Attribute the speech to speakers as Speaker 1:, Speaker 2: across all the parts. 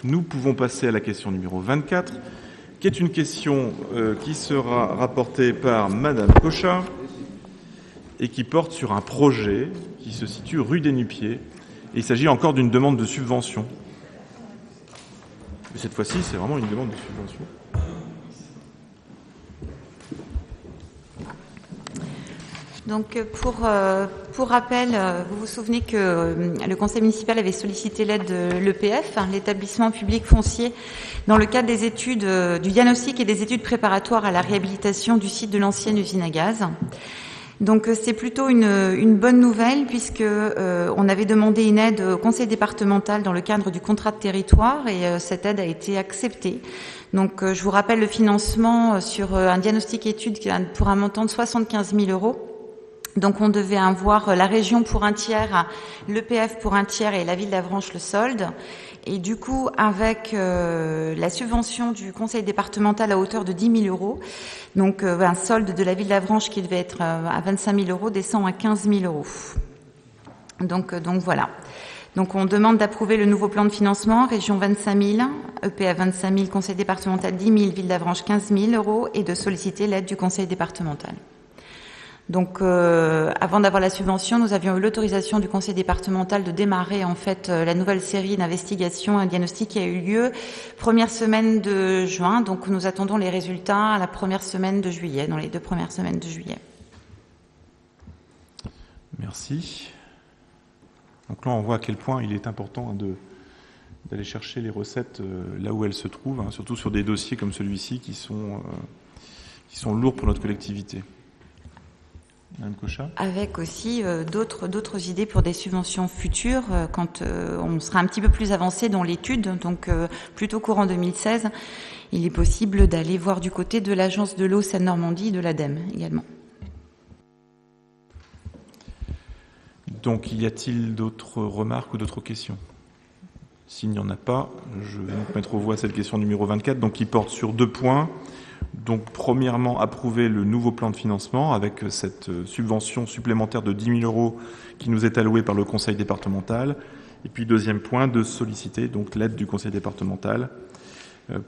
Speaker 1: Nous pouvons passer à la question numéro 24, qui est une question qui sera rapportée par Madame Cochat et qui porte sur un projet qui se situe rue des Nupiers. Et il s'agit encore d'une demande de subvention. Mais cette fois-ci, c'est vraiment une demande de subvention.
Speaker 2: Donc, pour rappel, vous vous souvenez que le conseil municipal avait sollicité l'aide de l'EPF, l'établissement public foncier, dans le cadre des études du diagnostic et des études préparatoires à la réhabilitation du site de l'ancienne usine à gaz. Donc, c'est plutôt une bonne nouvelle puisque on avait demandé une aide au conseil départemental dans le cadre du contrat de territoire et cette aide a été acceptée. Donc, je vous rappelle le financement sur un diagnostic étude pour un montant de 75 000 €. Donc on devait avoir la région pour un tiers, l'EPF pour un tiers et la ville d'Avranches le solde. Et du coup, avec la subvention du conseil départemental à hauteur de 10 000 €, donc un solde de la ville d'Avranches qui devait être à 25 000 € descend à 15 000 €. Donc voilà. Donc on demande d'approuver le nouveau plan de financement, région 25 000, EPF 25 000, conseil départemental 10 000, ville d'Avranches 15 000 € et de solliciter l'aide du conseil départemental. Donc, avant d'avoir la subvention, nous avions eu l'autorisation du conseil départemental de démarrer en fait la nouvelle série d'investigation, un diagnostic qui a eu lieu première semaine de juin. Donc, nous attendons les résultats à la première semaine de juillet, dans les 2 premières semaines de juillet.
Speaker 1: Merci. Donc là, on voit à quel point il est important d'aller chercher les recettes là où elles se trouvent, surtout sur des dossiers comme celui-ci qui sont lourds pour notre collectivité. Madame Cochat.
Speaker 2: Avec aussi d'autres idées pour des subventions futures quand on sera un petit peu plus avancé dans l'étude, donc plutôt courant 2016, il est possible d'aller voir du côté de l'Agence de l'eau Seine-Normandie, de l'ADEME également.
Speaker 1: Donc, y a-t-il d'autres remarques ou d'autres questions? S'il n'y en a pas, je vais donc mettre aux voix cette question numéro 24, donc qui porte sur 2 points. Donc, premièrement, approuver le nouveau plan de financement avec cette subvention supplémentaire de 10 000 € qui nous est allouée par le conseil départemental. Et puis, deuxième point, de solliciter donc l'aide du conseil départemental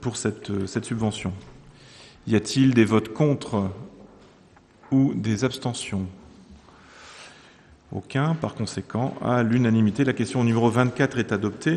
Speaker 1: pour cette subvention. Y a-t-il des votes contre ou des abstentions? Aucun. Par conséquent, à l'unanimité, la question numéro 24 est adoptée.